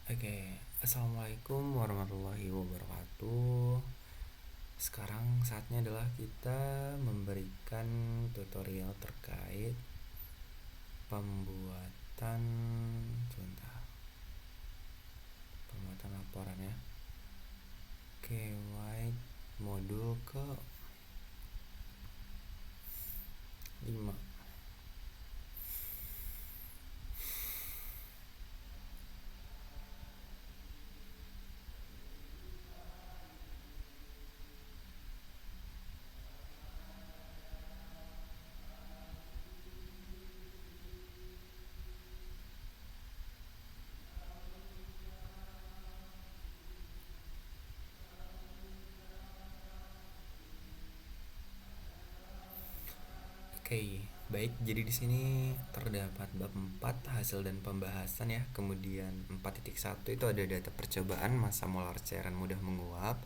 Oke, assalamualaikum warahmatullahi wabarakatuh. Sekarang saatnya adalah kita memberikan tutorial terkait pembuatan sebentar, pembuatan laporan ya. Oke, white modul ke 5. Oke, baik. Jadi di sini terdapat bab 4 hasil dan pembahasan ya. Kemudian 4.1 itu ada data percobaan massa molar cairan mudah menguap.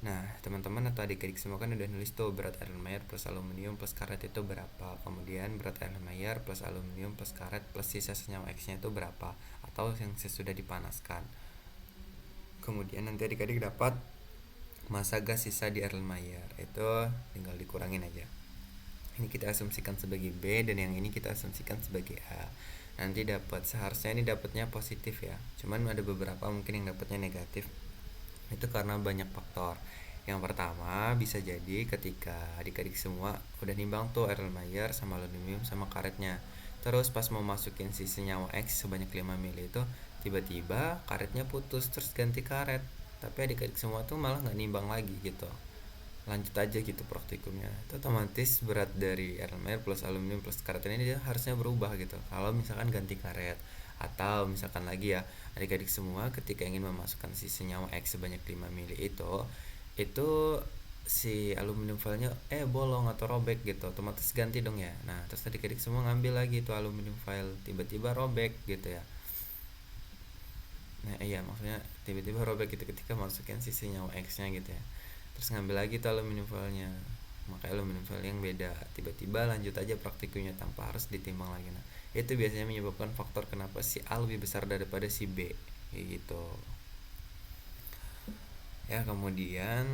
Nah, teman-teman atau adik-adik semua kan udah nulis tuh berat air Mayer plus aluminium plus karet itu berapa. Kemudian berat air Mayer plus aluminium plus karet plus sisa senyawa X-nya itu berapa, atau yang sesudah dipanaskan. Kemudian nanti adik-adik dapat massa gas sisa di air Mayer. Itu tinggal dikurangin aja. Ini kita asumsikan sebagai B dan yang ini kita asumsikan sebagai A. Nanti seharusnya ini dapatnya positif ya. Cuman ada beberapa mungkin yang dapatnya negatif. Itu karena banyak faktor. Yang pertama bisa jadi ketika adik-adik semua udah nimbang tuh Erlenmeyer sama aluminium sama karetnya. Terus pas mau masukin si senyawa X sebanyak 5 ml itu tiba-tiba karetnya putus terus ganti karet. Tapi adik-adik semua tuh malah nggak nimbang lagi gitu, lanjut aja gitu praktikumnya. Itu otomatis berat dari Erlenmeyer plus aluminium plus karet ini dia harusnya berubah gitu kalau misalkan ganti karet. Atau misalkan lagi ya, adik-adik semua ketika ingin memasukkan si senyawa X sebanyak 5 mili itu si aluminium foilnya bolong atau robek gitu, otomatis ganti dong ya. Nah terus adik-adik semua ngambil lagi tuh aluminium foil, tiba-tiba robek gitu ya. Nah iya, maksudnya tiba-tiba robek gitu ketika masukin si senyawa X nya gitu ya. Terus ngambil lagi tuh aluminium foilnya, makanya aluminium foil yang beda. Tiba-tiba lanjut aja praktikumnya tanpa harus ditimbang lagi. Nah itu biasanya menyebabkan faktor kenapa si A lebih besar daripada si B gitu ya. Kemudian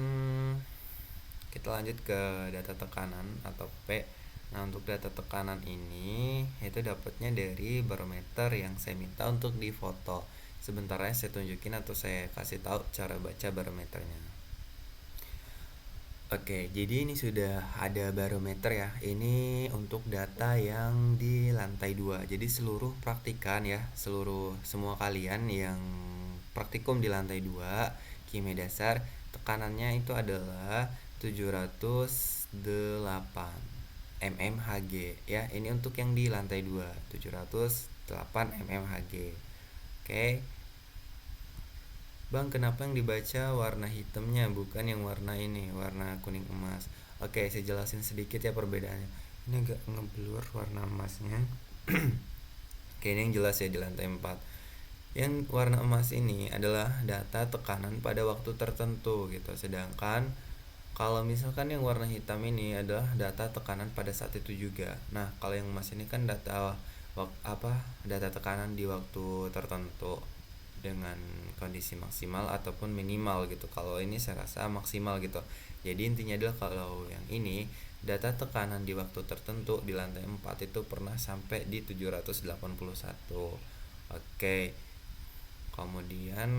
kita lanjut ke data tekanan atau P. Nah untuk data tekanan ini itu dapatnya dari barometer yang saya minta untuk difoto. Sebentar ya saya tunjukin atau saya kasih tahu cara baca barometernya. Oke, jadi ini sudah ada barometer ya. Ini untuk data yang di lantai 2. Jadi seluruh praktikan ya, semua kalian yang praktikum di lantai 2 kimia dasar, tekanannya itu adalah 708 mmHg ya. Ini untuk yang di lantai 2, 708 mmHg. Oke. Bang, kenapa yang dibaca warna hitamnya bukan yang warna ini, warna kuning emas? Oke, saya jelasin sedikit ya perbedaannya. Ini agak ngeblur warna emasnya. Oke, ini yang jelas ya di lantai 4. Yang warna emas ini adalah data tekanan pada waktu tertentu gitu. Sedangkan kalau misalkan yang warna hitam ini adalah data tekanan pada saat itu juga. Nah, kalau yang emas ini kan data tekanan di waktu tertentu dengan kondisi maksimal ataupun minimal gitu. Kalau ini saya rasa maksimal gitu. Jadi intinya adalah kalau yang ini data tekanan di waktu tertentu di lantai 4 itu pernah sampai di 781. Oke. Kemudian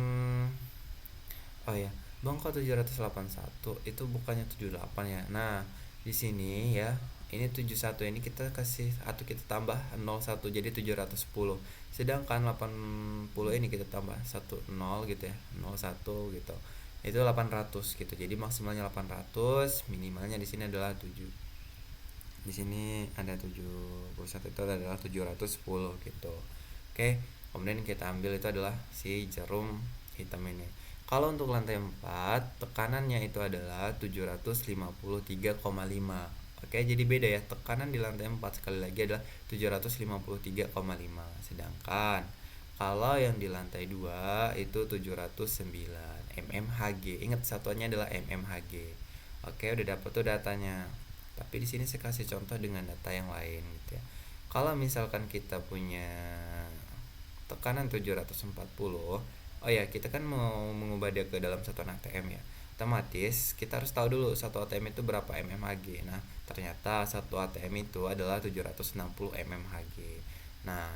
Bang, kok 781 itu bukannya 78 ya? Nah, di sini ya, ini 71 ini kita kasih atau kita tambah 01 jadi 710. Sedangkan 80 ini kita tambah 10 gitu ya, 01 gitu. Itu 800 gitu. Jadi maksimalnya 800, minimalnya di sini adalah 7. Di sini ada 71 itu adalah 710 gitu. Oke, kemudian kita ambil itu adalah si jarum hitam ini. Kalau untuk lantai 4, tekanannya itu adalah 753,5. Oke, jadi beda ya. Tekanan di lantai 4 sekali lagi adalah 753,5. Sedangkan kalau yang di lantai 2 itu 709 mmHg. Ingat satuannya adalah mmHg. Oke, udah dapat tuh datanya. Tapi di sini saya kasih contoh dengan data yang lain gitu ya. Kalau misalkan kita punya tekanan 740, Oh ya, kita kan mau mengubah dia ke dalam satuan ATM ya. Otomatis kita harus tahu dulu satu ATM itu berapa mmHg. Nah, ternyata satu ATM itu adalah 760 mmHg. Nah,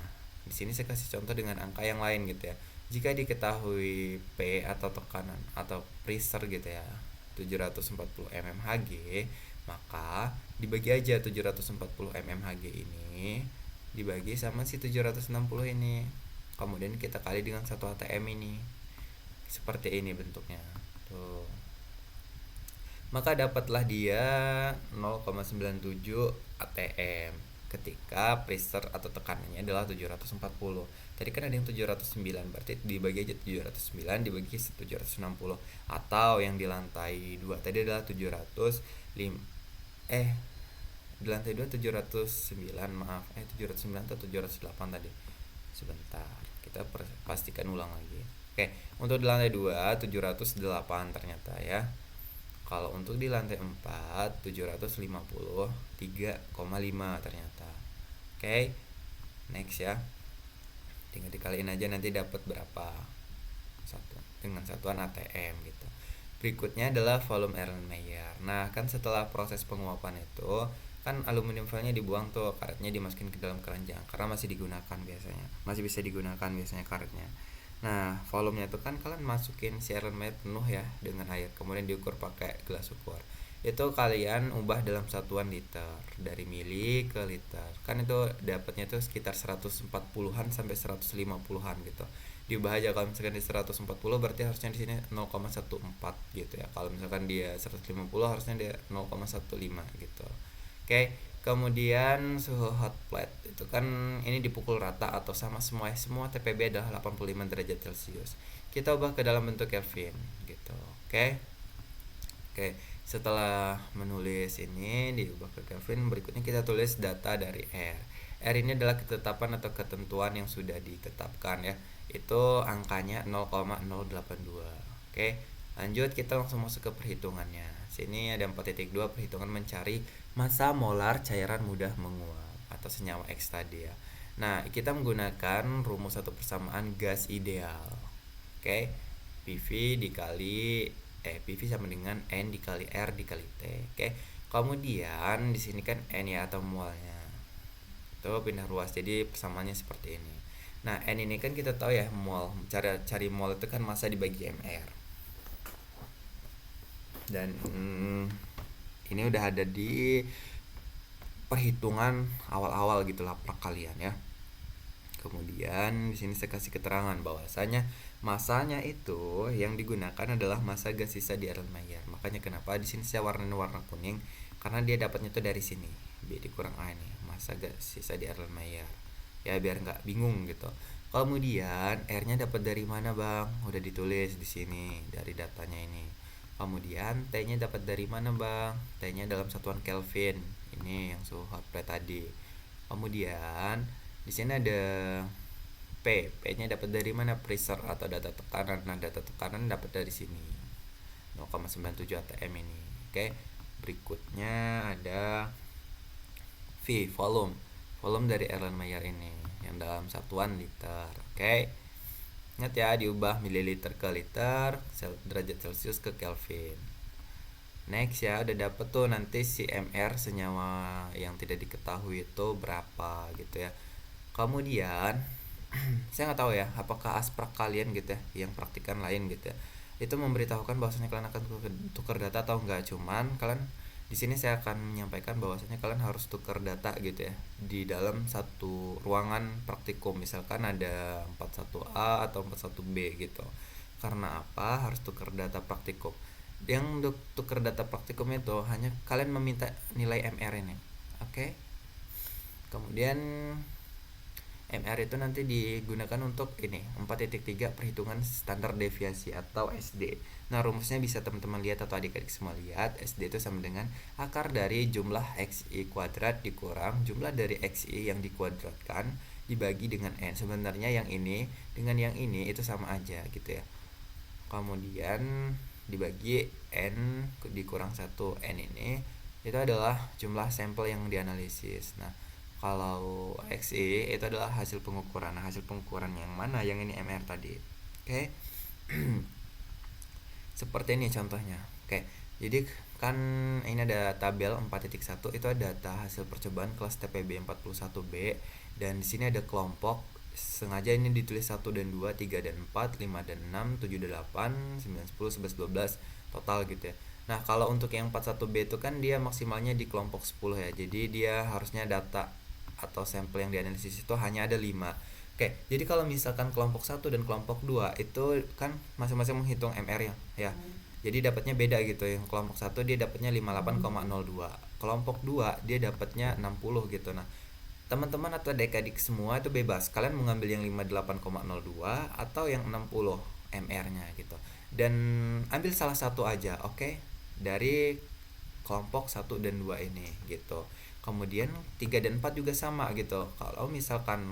di sini saya kasih contoh dengan angka yang lain gitu ya. Jika diketahui P atau tekanan atau pressure gitu ya, 740 mmHg, maka dibagi aja 740 mmHg ini dibagi sama si 760 ini. Kemudian kita kali dengan satu ATM ini. Seperti ini bentuknya. Tuh. Maka dapatlah dia 0,97 ATM ketika pressure atau tekanannya adalah 740. Tadi kan ada yang 709, berarti dibagi aja 709 dibagi 760. Atau yang di lantai 2 tadi adalah 705 di lantai 2 709, maaf, 709 atau 708 tadi. Sebentar, kita pastikan ulang lagi. Oke, untuk di lantai 2 708 ternyata ya. Kalau untuk di lantai 4 753,5 ternyata. Oke. Next ya. Tinggal dikaliin aja nanti dapat berapa. Satu dengan satuan ATM gitu. Berikutnya adalah volume Erlenmeyer. Nah, kan setelah proses penguapan itu kan aluminium foilnya dibuang tuh, karetnya dimasukin ke dalam keranjang karena masih digunakan biasanya, masih bisa digunakan biasanya karetnya. Nah, volumenya itu kan kalian masukin si Erlenmeyer penuh ya dengan air, kemudian diukur pakai gelas ukur. Itu kalian ubah dalam satuan liter dari mili ke liter. Kan itu dapatnya tuh sekitar 140-an sampai 150-an gitu. Diubah aja, kalau misalkan di 140 berarti harusnya di sini 0,14 gitu ya. Kalau misalkan dia 150 harusnya dia 0,15 gitu. Oke, kemudian suhu hot plate itu kan ini dipukul rata atau sama semua TPB adalah 85 derajat Celcius. Kita ubah ke dalam bentuk Kelvin gitu. Oke. Oke, setelah menulis ini diubah ke Kelvin, berikutnya kita tulis data dari R. R ini adalah ketetapan atau ketentuan yang sudah ditetapkan ya. Itu angkanya 0,082. Oke, lanjut kita langsung masuk ke perhitungannya. Sini ada 4.2 perhitungan mencari massa molar cairan mudah menguap atau senyawa X tadi ya. Nah, kita menggunakan rumus satu persamaan gas ideal. Oke. PV sama dengan N dikali R dikali T. Oke. Kemudian di sini kan N ya atau molnya. Itu pindah ruas, jadi persamaannya seperti ini. Nah, N ini kan kita tahu ya mol. Cari mol itu kan massa dibagi MR. Dan ini udah ada di perhitungan awal-awal gitulah kalian ya. Kemudian di sini saya kasih keterangan bahwasanya masanya itu yang digunakan adalah massa gas sisa di Erlenmeyer. Makanya kenapa di sini saya warnain warna kuning, karena dia dapatnya tuh dari sini. B dikurang A ini, massa gas sisa di Erlenmeyer. Ya biar nggak bingung gitu. Kemudian R-nya dapat dari mana, Bang? Udah ditulis di sini dari datanya ini. Kemudian T-nya dapat dari mana, Bang? T-nya dalam satuan Kelvin. Ini yang suhu hot plate tadi. Kemudian di sini ada P. P-nya dapat dari mana? Pressure atau data tekanan. Nah, data tekanan dapat dari sini. 0,97 atm ini. Oke. Berikutnya ada V, volume. Volume dari Erlenmeyer ini yang dalam satuan liter. Oke. Ingat ya, diubah mililiter ke liter, derajat Celcius ke Kelvin. Next ya, udah dapet tuh nanti si MR senyawa yang tidak diketahui itu berapa gitu ya. Kemudian saya nggak tahu ya apakah asprak kalian gitu ya, yang praktikan lain gitu ya, itu memberitahukan bahwasanya kalian akan tukar data atau enggak. Cuman kalian di sini saya akan menyampaikan bahwasanya kalian harus tukar data gitu ya di dalam satu ruangan praktikum, misalkan ada 41A atau 41B gitu. Karena apa harus tukar data praktikum? Yang untuk tukar data praktikum itu hanya kalian meminta nilai MR ini. Oke. Kemudian MR itu nanti digunakan untuk ini 4.3 perhitungan standar deviasi atau SD. Nah, rumusnya bisa teman-teman lihat atau adik-adik semua lihat. SD itu sama dengan akar dari jumlah XI kuadrat dikurang jumlah dari XI yang dikuadratkan dibagi dengan N. Sebenarnya yang ini dengan yang ini itu sama aja gitu ya. Kemudian dibagi N dikurang 1. N ini itu adalah jumlah sampel yang dianalisis. Nah, kalau XE itu adalah hasil pengukuran. Nah, hasil pengukuran yang mana? Yang ini MR tadi. Oke. Seperti ini contohnya. Oke. Jadi kan ini ada tabel 4.1, itu ada data hasil percobaan kelas TPB 41B, dan di sini ada kelompok. Sengaja ini ditulis 1 dan 2, 3 dan 4, 5 dan 6, 7 dan 8, 9, 10, 11, 12 total gitu ya. Nah, kalau untuk yang 41B itu kan dia maksimalnya di kelompok 10 ya. Jadi dia harusnya data atau sampel yang dianalisis itu hanya ada 5. Oke, jadi kalau misalkan kelompok 1 dan kelompok 2 itu kan masing-masing menghitung MR ya. Jadi dapatnya beda gitu. Yang kelompok 1 dia dapatnya 58,02. Kelompok 2 dia dapatnya 60 gitu. Nah, teman-teman atau adik-adik semua itu bebas. Kalian mau ngambil yang 58,02 atau yang 60 MR-nya gitu. Dan ambil salah satu aja, oke? Dari kelompok 1 dan 2 ini gitu. Kemudian 3 dan 4 juga sama gitu. Kalau misalkan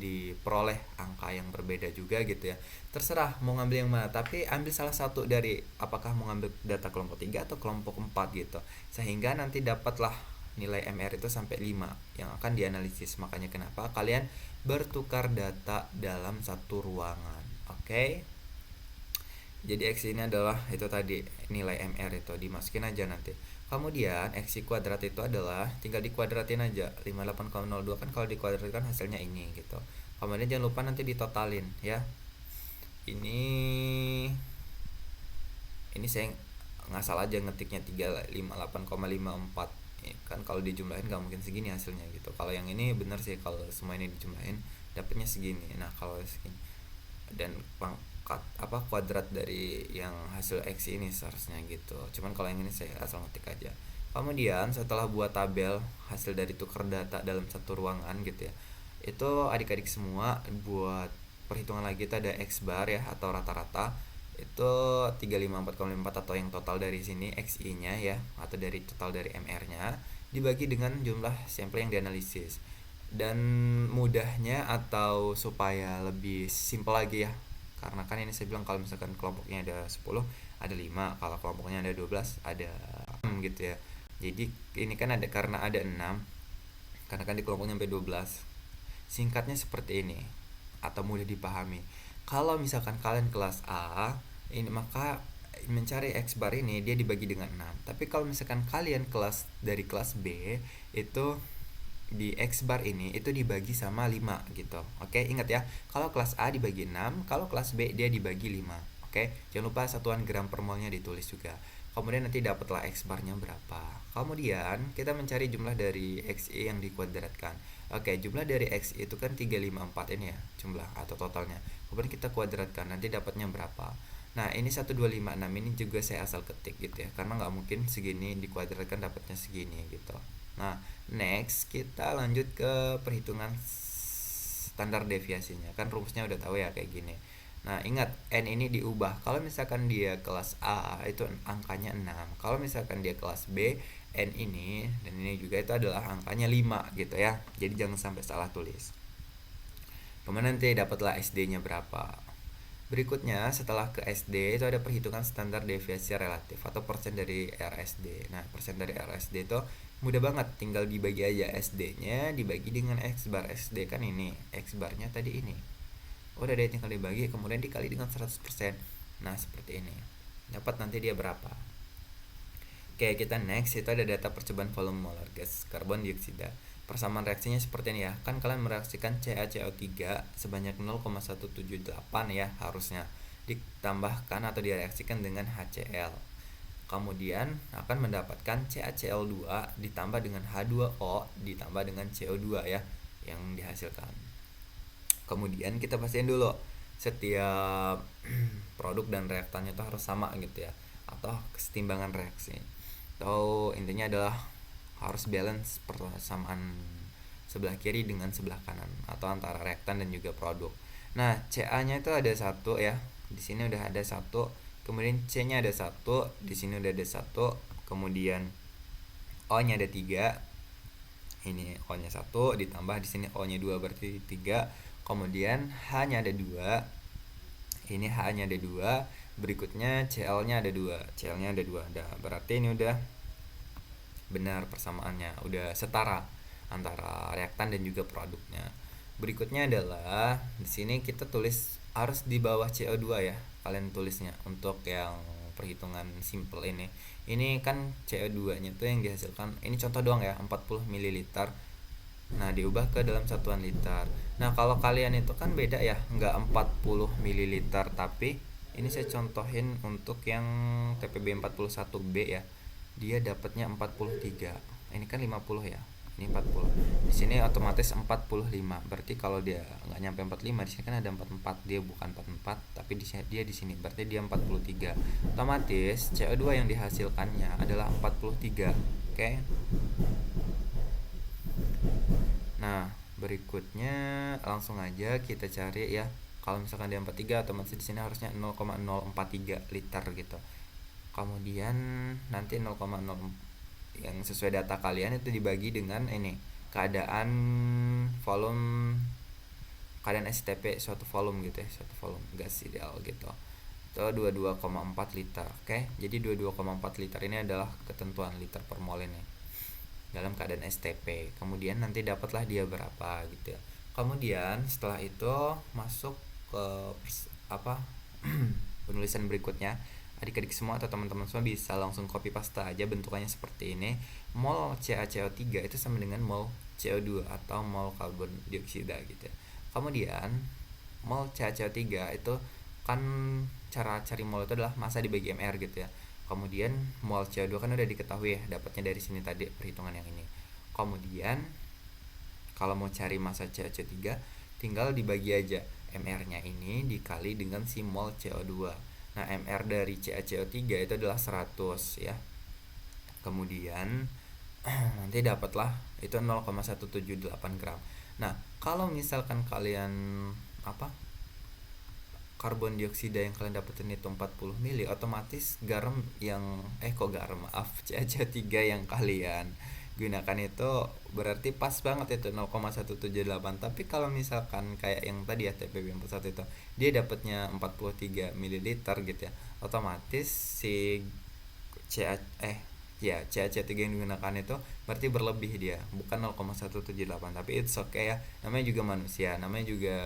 diperoleh angka yang berbeda juga gitu ya. Terserah mau ngambil yang mana, tapi ambil salah satu dari, apakah mau ngambil data kelompok 3 atau kelompok 4 gitu. Sehingga nanti dapatlah nilai MR itu sampai 5 yang akan dianalisis. Makanya kenapa kalian bertukar data dalam satu ruangan. Oke? Jadi X ini adalah itu tadi nilai MR itu dimasukin aja nanti. Kemudian X kuadrat itu adalah tinggal dikuadratin aja. 58,02 kan kalau dikuadratkan hasilnya ini gitu. Kemudian jangan lupa nanti ditotalin ya. Ini saya ngasal aja ngetiknya 358,54. Kan kalau dijumlahin nggak mungkin segini hasilnya gitu. Kalau yang ini benar sih, kalau semua ini dijumlahin dapatnya segini. Nah, kalau segini dan pangkat kuadrat dari yang hasil X ini seharusnya gitu. Cuman kalau yang ini saya asal ngetik aja. Kemudian setelah buat tabel hasil dari tukar data dalam satu ruangan gitu ya, itu adik-adik semua buat perhitungan lagi itu ada X bar ya, atau rata-rata itu 354,4 atau yang total dari sini XI nya ya, atau dari total dari MR nya dibagi dengan jumlah sampel yang dianalisis. Dan mudahnya atau supaya lebih simpel lagi ya, karena kan ini saya bilang kalau misalkan kelompoknya ada 10 ada 5, kalau kelompoknya ada 12 ada 6 gitu ya. Jadi ini kan ada karena ada 6, karena kan di kelompoknya sampai 12. Singkatnya seperti ini atau mudah dipahami. Kalau misalkan kalian kelas A, ini maka mencari X bar ini dia dibagi dengan 6. Tapi kalau misalkan kalian dari kelas B, itu di X bar ini itu dibagi sama 5 gitu. Oke, ingat ya. Kalau kelas A dibagi 6, kalau kelas B dia dibagi 5. Oke, jangan lupa satuan gram per molnya ditulis juga. Kemudian nanti dapatlah X barnya berapa. Kemudian kita mencari jumlah dari XI yang dikuadratkan. Oke, jumlah dari XI itu kan 354 ini ya, jumlah atau totalnya. Kemudian kita kuadratkan, nanti dapatnya berapa. Nah, ini 1256 ini juga saya asal ketik gitu ya, karena nggak mungkin segini dikuadratkan dapatnya segini gitu. Nah, next kita lanjut ke perhitungan standar deviasinya. Kan rumusnya udah tahu ya kayak gini. Nah, ingat N ini diubah. Kalau misalkan dia kelas A itu angkanya 6. Kalau misalkan dia kelas B, N ini dan ini juga itu adalah angkanya 5 gitu ya. Jadi jangan sampai salah tulis. Kemudian nanti dapatlah SD-nya berapa. Berikutnya setelah ke SD itu ada perhitungan standar deviasi relatif atau persen dari RSD. Nah, persen dari RSD itu mudah banget, tinggal dibagi aja SD-nya dibagi dengan X bar. SD kan ini, X barnya tadi ini. Udah deh, tinggal dibagi kemudian dikali dengan 100%. Nah, seperti ini. Dapat nanti dia berapa. Oke, kita next itu ada data percobaan volume molar gas karbon dioksida. Persamaan reaksinya seperti ini ya. Kan kalian mereaksikan CaCO3 sebanyak 0,178 ya harusnya. Ditambahkan atau direaksikan dengan HCl. Kemudian akan mendapatkan CaCl2 ditambah dengan H2O ditambah dengan CO2 ya yang dihasilkan. Kemudian kita pastiin dulu setiap produk dan reaktannya itu harus sama gitu ya, atau kesetimbangan reaksi. Atau intinya adalah harus balance persamaan sebelah kiri dengan sebelah kanan atau antara reaktan dan juga produk. Nah, CA-nya itu ada 1 ya. Di sini udah ada 1. Kemudian C-nya ada 1, di sini udah ada 1. Kemudian O-nya ada 3. Ini O-nya 1 ditambah di sini O-nya 2 berarti 3. Kemudian H-nya ada 2. Ini H-nya ada 2. Berikutnya Cl-nya ada 2. Cl-nya ada 2. Nah, berarti ini udah benar persamaannya, udah setara antara reaktan dan juga produknya. Berikutnya adalah di sini kita tulis harus di bawah CO2 ya kalian tulisnya untuk yang perhitungan simple ini kan CO2 nya tuh yang dihasilkan, ini contoh doang ya, 40 ml. Nah diubah ke dalam satuan liter. Nah kalau kalian itu kan beda ya, nggak 40 ml, tapi ini saya contohin untuk yang TPB 41B ya, dia dapatnya 43. Ini kan 50 ya, ini 40. Di sini otomatis 45. Berarti kalau dia nggak nyampe 45, di sini kan ada 44. Dia bukan 44, tapi dia di sini. Berarti dia 43. Otomatis CO2 yang dihasilkannya adalah 43. Oke. Nah, berikutnya langsung aja kita cari ya. Kalau misalkan dia 43, otomatis di sini harusnya 0,043 liter gitu. Kemudian nanti 0,0 yang sesuai data kalian itu dibagi dengan ini keadaan volume, keadaan STP suatu volume gitu ya, suatu volume gas ideal gitu, itu 22,4 liter. Oke, jadi 22,4 liter ini adalah ketentuan liter per mol ini dalam keadaan STP. Kemudian nanti dapatlah dia berapa gitu ya. Kemudian setelah itu masuk ke penulisan berikutnya. Adik-adik semua atau teman-teman semua bisa langsung copy paste aja bentukannya seperti ini. Mol CaCO3 itu sama dengan mol CO2 atau mol karbon dioksida gitu ya. Kemudian mol CaCO3 itu kan cara cari mol itu adalah massa dibagi mR gitu ya. Kemudian mol CO2 kan udah diketahui ya, dapatnya dari sini tadi perhitungan yang ini. Kemudian kalau mau cari massa CaCO3 tinggal dibagi aja mR-nya ini dikali dengan si mol CO2. Nah, MR dari CaCO3 itu adalah 100 ya. Kemudian nanti dapatlah itu 0,178 gram. Nah, kalau misalkan kalian karbon dioksida yang kalian dapetin itu 40 mili, otomatis garam yang CaCO3 yang kalian gunakan itu berarti pas banget itu 0,178. Tapi kalau misalkan kayak yang tadi ya TPB 41 itu dia dapatnya 43 ml gitu ya, otomatis si CaC3 yang digunakan itu berarti berlebih, dia bukan 0,178. Tapi it's okay ya, namanya juga manusia, namanya juga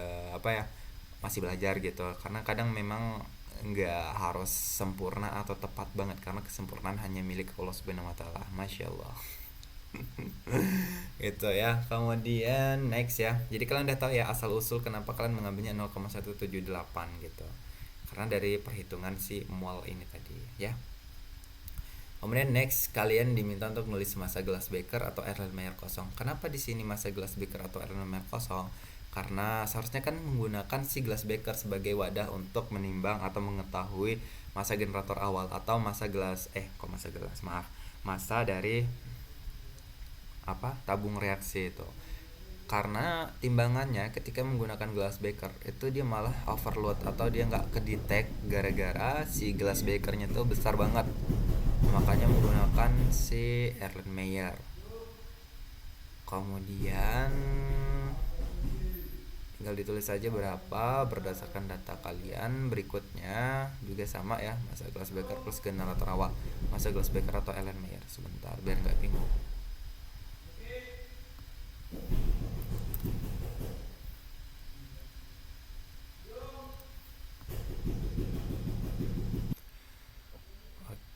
masih belajar gitu, karena kadang memang nggak harus sempurna atau tepat banget, karena kesempurnaan hanya milik Allah Subhanahu wa taala. Masya Allah. Itu ya. Kemudian next ya, jadi kalian udah tahu ya asal usul kenapa kalian mengambilnya 0,178 gitu, karena dari perhitungan si mol ini tadi ya. Kemudian next kalian diminta untuk nulis massa gelas beker atau Erlenmeyer kosong. Kenapa di sini massa gelas beker atau Erlenmeyer kosong? Karena seharusnya kan menggunakan si gelas beker sebagai wadah untuk menimbang atau mengetahui massa generator awal atau massa dari tabung reaksi itu. Karena timbangannya ketika menggunakan gelas beker itu dia malah overload atau dia nggak kedetek gara-gara si gelas bekernya tuh besar banget, makanya menggunakan si Erlenmeyer. Kemudian tinggal ditulis saja berapa berdasarkan data kalian. Berikutnya juga sama ya, massa gelas beker plus generator awal, massa gelas beker atau Erlenmeyer. Sebentar biar nggak bingung.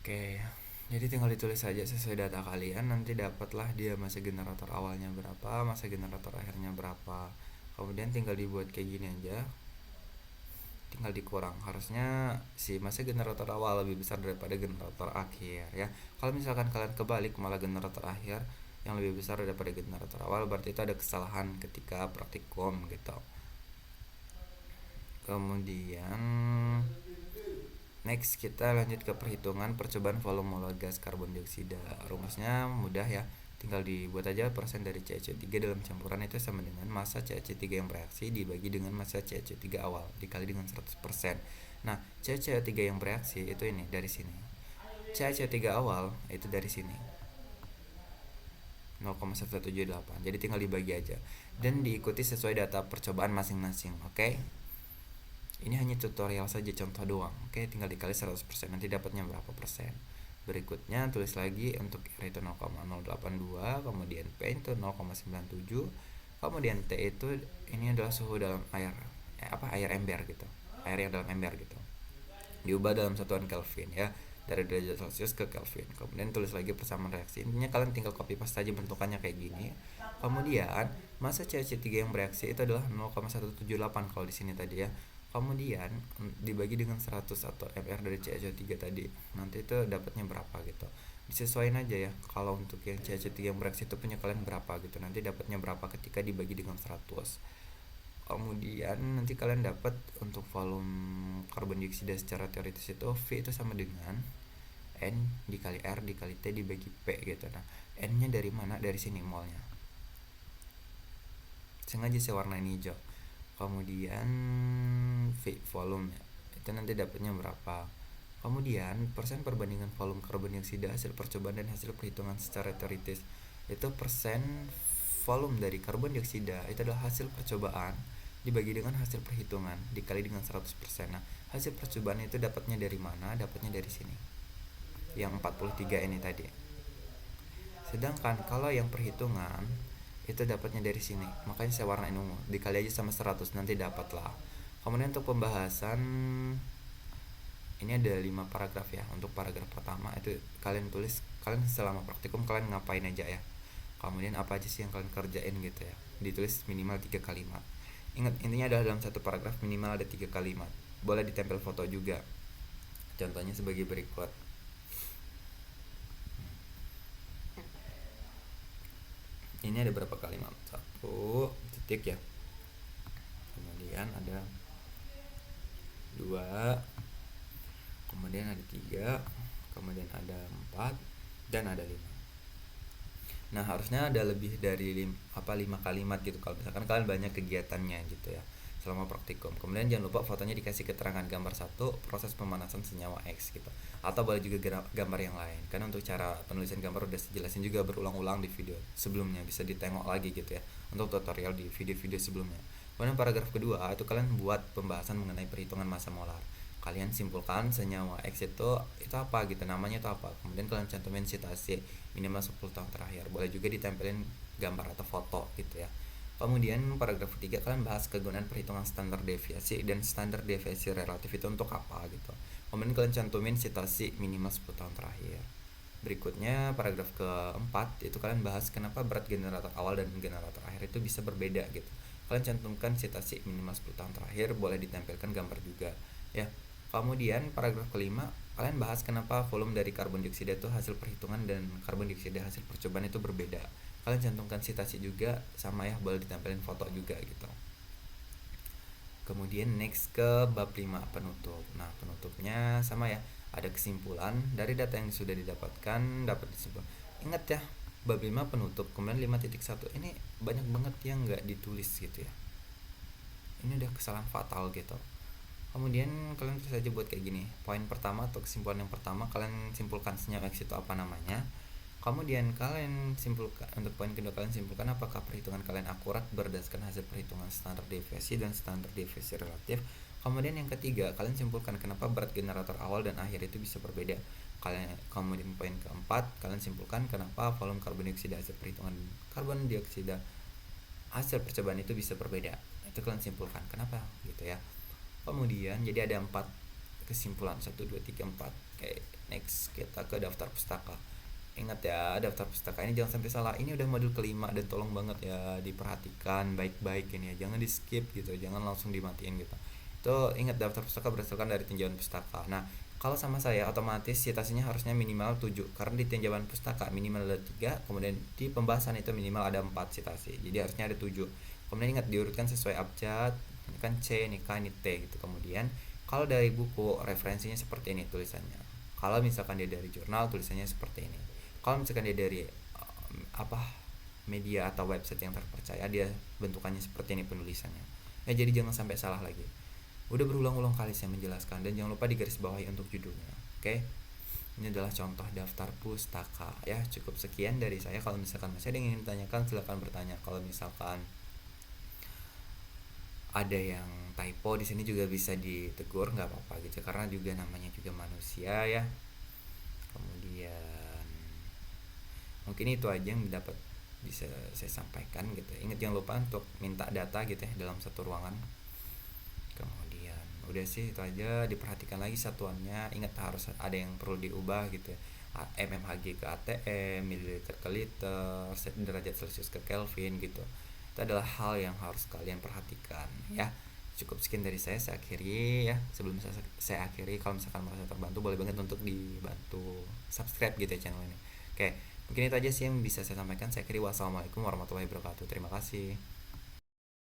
Oke, jadi tinggal ditulis saja sesuai data kalian, nanti dapatlah dia massa generator awalnya berapa, massa generator akhirnya berapa. Kemudian tinggal dibuat kayak gini aja, tinggal dikurang. Harusnya si massa generator awal lebih besar daripada generator akhir ya. Kalau misalkan kalian kebalik malah generator akhir yang lebih besar daripada generator awal, berarti itu ada kesalahan ketika praktikum gitu. Kemudian next kita lanjut ke perhitungan percobaan volume mol gas karbon dioksida. Rumusnya mudah ya, tinggal dibuat aja persen dari CaCO3 dalam campuran itu sama dengan massa CaCO3 yang bereaksi dibagi dengan massa CaCO3 awal dikali dengan 100%. Nah, CaCO3 yang bereaksi itu ini dari sini. CaCO3 awal itu dari sini 0,178. Jadi tinggal dibagi aja dan diikuti sesuai data percobaan masing-masing. Oke. Ini hanya tutorial saja, contoh doang. Oke, tinggal dikali 100%, nanti dapatnya berapa persen. Berikutnya tulis lagi untuk R itu 0,082, kemudian P itu 0,97, kemudian T itu ini adalah suhu dalam air air ember gitu. air yang dalam ember gitu, diubah dalam satuan Kelvin ya, dari derajat Celcius ke Kelvin. Kemudian tulis lagi persamaan reaksi. Intinya kalian tinggal copy paste aja bentukannya kayak gini. Kemudian massa CH3 yang bereaksi itu adalah 0,178 kalau di sini tadi ya. Kemudian dibagi dengan 100 atau mR dari CH3 tadi. Nanti itu dapatnya berapa gitu. Disesuaikan aja ya. Kalau untuk yang CH3 yang bereaksi itu punya kalian berapa gitu. Nanti dapatnya berapa ketika dibagi dengan 100. Kemudian nanti kalian dapat untuk volume karbon dioksida secara teoritis itu V itu sama dengan N dikali R dikali T dibagi P gitu. Nah, N nya dari mana? Dari sini molnya. Sengaja saya warnain hijau. Kemudian V volume itu nanti dapatnya berapa. Kemudian persen perbandingan volume karbon dioksida hasil percobaan dan hasil perhitungan secara teoritis itu persen volume dari karbon dioksida itu adalah hasil percobaan dibagi dengan hasil perhitungan dikali dengan 100%. Nah, hasil percobaan itu dapatnya dari mana? Dapatnya dari sini. Yang 43 ini tadi. Sedangkan kalau yang perhitungan itu dapatnya dari sini. Makanya saya warnain ungu. Dikali aja sama 100 nanti dapatlah. Kemudian untuk pembahasan ini ada 5 paragraf ya. Untuk paragraf pertama itu kalian tulis, kalian selama praktikum kalian ngapain aja ya. Kemudian apa aja sih yang kalian kerjain gitu ya. Ditulis minimal 3 kalimat. Ingat, intinya adalah dalam satu paragraf minimal ada 3 kalimat. Boleh ditempel foto juga. Contohnya sebagai berikut. Ini ada berapa kalimat? 1 titik ya. Kemudian ada 2. Kemudian ada 3. Kemudian ada 4 dan ada 5. Nah, harusnya ada lebih dari 5 kalimat gitu kalau misalkan kalian banyak kegiatannya gitu ya selama praktikum. Kemudian jangan lupa fotonya dikasih keterangan gambar 1 proses pemanasan senyawa X gitu. Atau boleh juga gambar yang lain. Karena untuk cara penulisan gambar udah dijelasin juga berulang-ulang di video sebelumnya, bisa ditengok lagi gitu ya untuk tutorial di video-video sebelumnya. Kemudian paragraf kedua itu kalian buat pembahasan mengenai perhitungan massa molar. Kalian simpulkan senyawa X itu apa gitu, namanya itu apa. Kemudian kalian cantumin citasi minimal 10 tahun terakhir. Boleh juga ditempelin gambar atau foto gitu ya. Kemudian paragraf ketiga kalian bahas kegunaan perhitungan standar deviasi dan standar deviasi relatif itu untuk apa gitu. Kemudian kalian cantumin citasi minimal 10 tahun terakhir. Berikutnya paragraf keempat itu kalian bahas kenapa berat generator awal dan generator akhir itu bisa berbeda gitu. Kalian cantumkan citasi minimal 10 tahun terakhir, boleh ditempelkan gambar juga ya. Kemudian paragraf kelima kalian bahas kenapa volume dari karbon dioksida itu hasil perhitungan dan karbon dioksida hasil percobaan itu berbeda. Kalian cantumkan citasi juga sama ya, boleh ditempelin foto juga gitu. Kemudian next ke bab 5 penutup. Nah, penutupnya sama ya. Ada kesimpulan dari data yang sudah didapatkan dapat disimpulkan. Ingat ya, bab 5 penutup. Kemudian 5.1 ini banyak banget yang nggak ditulis gitu ya. Ini udah kesalahan fatal gitu. Kemudian kalian terus aja buat kayak gini. Poin pertama atau kesimpulan yang pertama kalian simpulkan senyawa X itu apa namanya. Kemudian kalian simpulkan, untuk poin kedua kalian simpulkan apakah perhitungan kalian akurat berdasarkan hasil perhitungan standar deviasi dan standar deviasi relatif. Kemudian yang ketiga kalian simpulkan kenapa berat generator awal dan akhir itu bisa berbeda. Kemudian poin keempat kalian simpulkan kenapa volume karbon dioksida hasil perhitungan karbon dioksida hasil percobaan itu bisa berbeda. Itu kalian simpulkan kenapa gitu ya. Kemudian jadi ada 4 kesimpulan, 1, 2, 3, 4. Oke, next kita ke daftar pustaka. Ingat ya, daftar pustaka ini jangan sampai salah. Ini udah modul kelima dan tolong banget ya diperhatikan baik-baik ini ya. Jangan di skip gitu, jangan langsung dimatiin gitu. Itu ingat daftar pustaka berdasarkan dari tinjauan pustaka. Nah, kalau sama saya otomatis citasinya harusnya minimal 7 karena di tinjauan pustaka minimal ada 3, kemudian di pembahasan itu minimal ada 4 citasi. Jadi harusnya ada 7. Kemudian ingat diurutkan sesuai abjad. Ini kan C, ini K, ini T gitu. Kemudian kalau dari buku referensinya seperti ini tulisannya. Kalau misalkan dia dari jurnal tulisannya seperti ini. Kalau misalkan dia dari media atau website yang terpercaya, dia bentukannya seperti ini penulisannya. Ya jadi jangan sampai salah lagi. Udah berulang-ulang kali saya menjelaskan dan jangan lupa digarisbawahi untuk judulnya. Oke? Ini adalah contoh daftar pustaka ya. Cukup sekian dari saya. Kalau misalkan masih ada yang ingin ditanyakan silakan bertanya. Kalau misalkan ada yang typo di sini juga bisa ditegur, nggak apa-apa gitu karena juga namanya juga manusia ya. Kemudian mungkin itu aja yang dapat bisa saya sampaikan gitu. Ingat jangan lupa untuk minta data gitu ya dalam satu ruangan. Kemudian Udah sih itu aja, diperhatikan lagi satuannya, ingat harus ada yang perlu diubah gitu ya. mmHg ke atm, mililiter ke liter, derajat celcius ke kelvin gitu. Itu adalah hal yang harus kalian perhatikan ya. Cukup sekian dari saya akhiri ya. Sebelum saya akhiri, kalau misalkan merasa terbantu boleh banget untuk dibantu subscribe gitu ya channel ini. Oke, mungkin itu aja sih yang bisa saya sampaikan. Saya akhiri, wassalamualaikum warahmatullahi wabarakatuh. Terima kasih.